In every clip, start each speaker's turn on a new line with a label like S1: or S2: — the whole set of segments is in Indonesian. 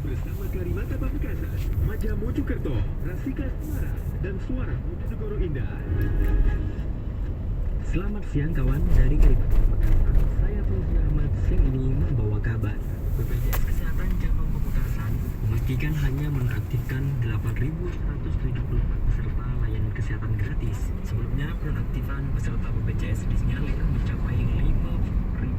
S1: bersama Karimata Pamekasan, Maja Mojokerto, Rasika Semarang, dan Suara Bojonegoro Indah.
S2: Selamat siang kawan dari Karimata Pamekasan. Saya Fauzi Ahmad siang ini membawa kabar. BPJS Kesehatan Cabang Pamekasan memastikan hanya menonaktifkan 8.174 peserta layanan kesehatan gratis. Sebelumnya penonaktifan peserta BPJS disinyalir mencapai 5.000 peserta di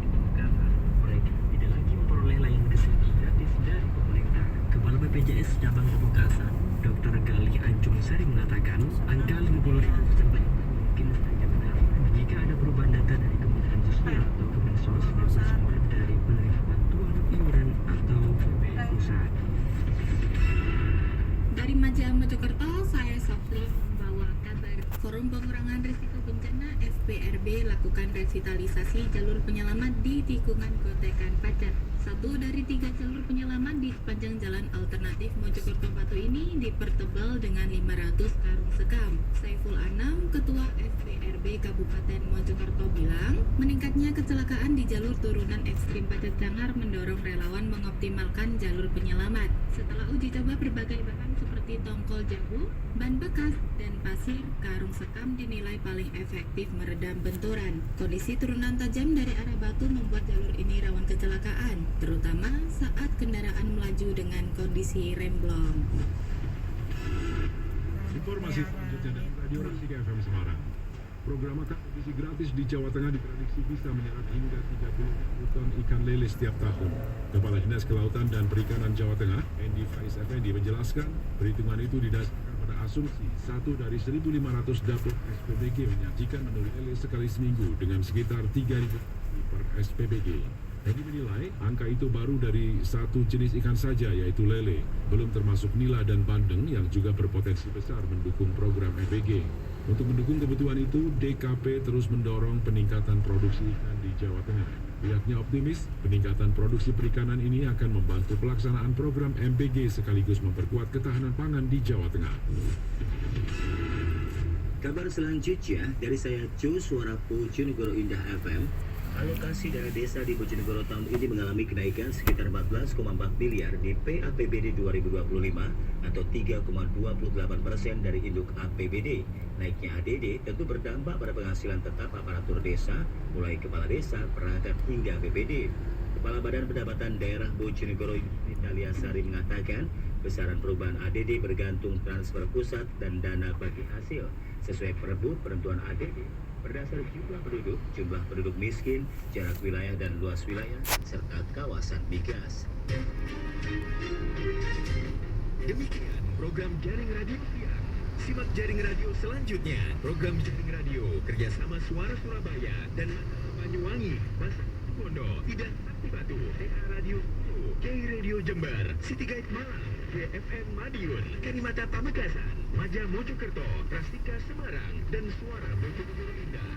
S2: Pamekasan. Mereka tidak lagi memperoleh layanan kesehatan gratis dari pemerintah. Kepala BPJS Cabang Pamekasan, Dr. Galih Ancung Sari mengatakan angka 50.000 peserta mungkin saja benar jika ada perubahan data dari Kementerian Sosial atau Kemensos dan sumber dari penerima bantuan iuran atau BPJS pusat.
S3: Dari Maja Mojokerto, saya Sofli membawa kabar. Forum Pengurangan Risiko Bencana FPRB lakukan revitalisasi jalur penyelamat di tikungan Gotekan Pacar. Satu dari 3 jalur penyelamat di sepanjang jalan alternatif Mojokerto Batu ini dipertebal dengan 500 karung sekam. Saiful Anam, Ketua FPRB Kabupaten Mojokerto bilang, meningkatnya kecelakaan di jalur turunan ekstrim Pacet Cangar mendorong relawan mengoptimalkan jalur penyelamat. Setelah uji coba berbagai bahan seperti tongkol jabu, ban bekas, dan pasir, karung sekam dinilai paling efektif meredam benturan. Kondisi turunan tajam dari arah Batu membuat jalur ini rawan kecelakaan, terutama saat kendaraan melaju dengan kondisi remblong.
S1: Informasi selanjutnya dari Radio Rasika FM Semarang. Program makan televisi gratis di Jawa Tengah diprediksi bisa menyerap hingga 30.000 ton ikan lele setiap tahun. Kepala Dinas Kelautan dan Perikanan Jawa Tengah, Endi Faiz Effendi menjelaskan, perhitungan itu didasarkan pada asumsi 1 dari 1.500 dapur SPBG menyajikan menu lele sekali seminggu dengan sekitar 3.000 per SPBG. Endi menilai angka itu baru dari satu jenis ikan saja, yaitu lele, belum termasuk nila dan bandeng yang juga berpotensi besar mendukung program EPG. Untuk mendukung kebutuhan itu, DKP terus mendorong peningkatan produksi ikan di Jawa Tengah. Pihaknya optimis, peningkatan produksi perikanan ini akan membantu pelaksanaan program MPG sekaligus memperkuat ketahanan pangan di Jawa Tengah.
S4: Kabar selanjutnya dari saya Jo Suara Bojonegoro Indah FM. Alokasi dana desa di Bojonegoro tahun ini mengalami kenaikan sekitar 14,4 miliar di PAPBD 2025 atau 3,28% dari induk APBD. Naiknya ADD tentu berdampak pada penghasilan tetap aparatur desa, mulai kepala desa, perangkat hingga BPD. Kepala Badan Pendapatan Daerah Bojonegoro Italia Sari mengatakan, besaran perubahan ADD bergantung transfer pusat dan dana bagi hasil. Sesuai Perbu penentuan ADD berdasar jumlah penduduk miskin, jarak wilayah dan luas wilayah, serta kawasan migas.
S1: Demikian program Jaring Radio siang. Simak Jaring Radio selanjutnya. Program Jaring Radio kerjasama Suara Surabaya dan Banyuwangi, Pasar Pondo, Tidak Sakti Batu, TK Radio Solo, K Radio Jember, City Guide Malang, JFM Madiun, Karimata Pamekasan, Maja Mojokerto, Rasika Semarang, dan Suara Bojonegoro Indah.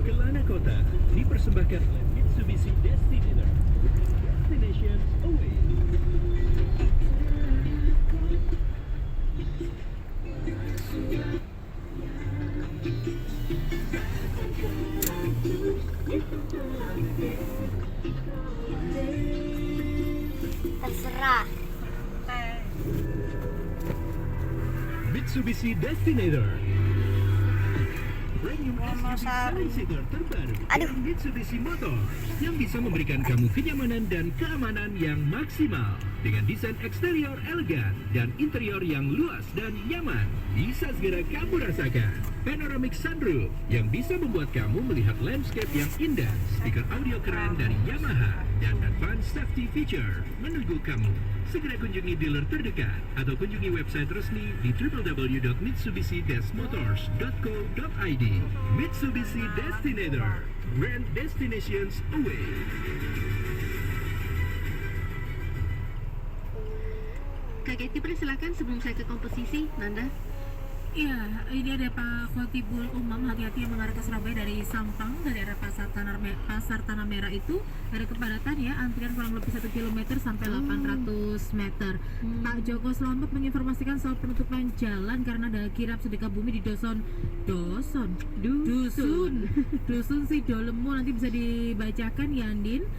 S1: Kelana Kota dipersembahkan oleh Mitsubishi Destinator. Destinations away.
S5: Terserah.
S1: Mitsubishi Destinator. Premium SUV sedan terbaru dari Mitsubishi Motors yang bisa memberikan kamu kenyamanan dan keamanan yang maksimal dengan desain eksterior elegan dan interior yang luas dan nyaman. Bisa segera kamu rasakan panoramic sunroof yang bisa membuat kamu melihat landscape yang indah, speaker audio keren dari Yamaha, dan advanced safety feature menunggu kamu. Segera kunjungi dealer terdekat atau kunjungi website resmi di www.mitsubishi-motors.co.id. Mitsubishi Destinator, Grand Destinations Away.
S6: Kak Getty, persilakan sebelum saya ke komposisi, Nanda. Iya, ini ada Pak Khotibul Umam, hati-hati yang mengarah ke Surabaya dari Sampang, dari arah Pasar Tanah Merah itu ada kepadatan ya, antrian kurang lebih 1 km sampai 800 meter. Pak Joko Slamet menginformasikan soal penutupan jalan karena ada kirap sedekah bumi di dusun Sidolemu, nanti bisa dibacakan ya Andin.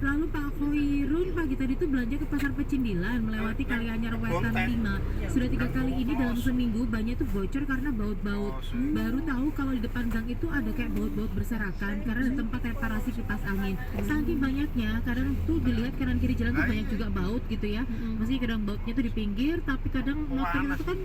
S6: Lalu Pak Khoirun pagi tadi itu belanja ke pasar Pecindilan melewati Kalianyar Wetan 5. Sudah 3 kali ini dalam seminggu banyak tuh bocor karena baut-baut. Baru tahu kalau di depan gang itu ada kayak baut-baut berserakan karena ada tempat reparasi kipas angin. Saking banyaknya kadang tuh dilihat kanan kiri jalan tuh banyak juga baut gitu ya. Masih kadang bautnya tuh di pinggir, tapi kadang motor itu kan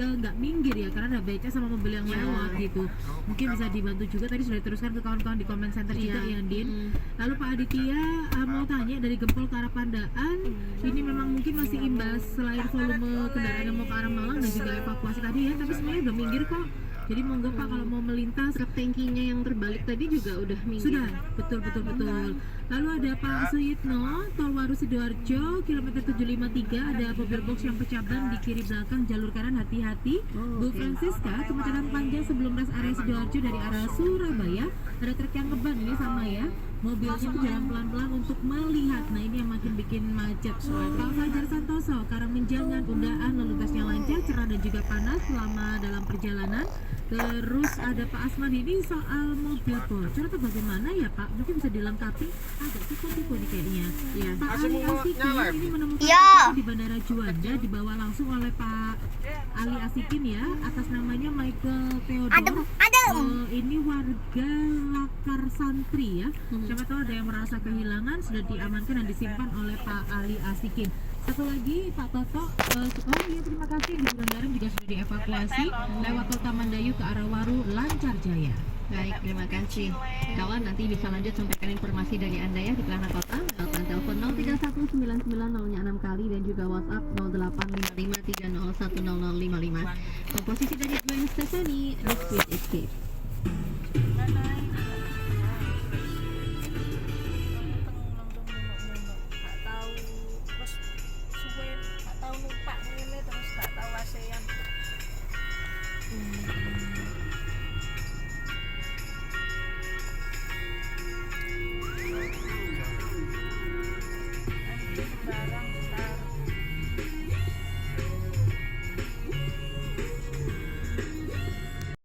S6: nggak minggir ya karena ada beca sama mobil yang lewat gitu. Mungkin bisa dibantu juga, tadi sudah diteruskan ke kawan-kawan di comment center juga ya Din. Lalu Pak Aditya mau tanya dari Gempol ke arah Pandaan, ini memang mungkin masih imbas selain volume kendaraan yang mau ke arah Malang dan juga evakuasi tadi ya, tapi sebenarnya udah minggir kok. Jadi monggo Pak kalau mau melintas.
S7: Truk tangkinya yang terbalik tadi juga udah minggir.
S6: Sudah, betul. Lalu ada Pak Suyitno, Tol Waru Sidoarjo, kilometer 753, ada mobil box yang pecah ban di kiri belakang jalur kanan, hati-hati. Bu Francisca, kemacetan panjang sebelum rest area Sidoarjo dari arah Surabaya, ada truk yang ngeban ini sama ya. Mobilnya itu jalan pelan-pelan untuk melihat. Nah ini yang makin bikin macet. Pak Fajar Santoso, Karangmenjangan, Undaan, lalu lintasnya lancar, cerah dan juga panas selama dalam perjalanan. Terus ada Pak Asman, ini soal mobil bocor atau bagaimana ya Pak? Mungkin bisa dilengkapi, agak tipe-tipe nih kayaknya. Ya. Pak Ali Asikin ini menemukan di Bandara Juanda, dibawa langsung oleh Pak Ali Asikin ya, atas namanya Michael Theodore. Ini warga Lakar Santri ya. Siapa tahu ada yang merasa kehilangan, sudah diamankan dan disimpan oleh Pak Ali Asikin. Satu lagi Pak Toto, terima kasih, di Bundaran juga sudah dievakuasi lewat Tol Taman Dayu ke arah Waru lancar jaya.
S7: Baik, terima kasih. Kawan, nanti bisa lanjut sampaikan informasi dari Anda ya di Pelana Kota. Lewat telepon 031990 6 kali dan juga WhatsApp 085530100055. Komposisi dari Gwen Stefani, The Sweet Escape.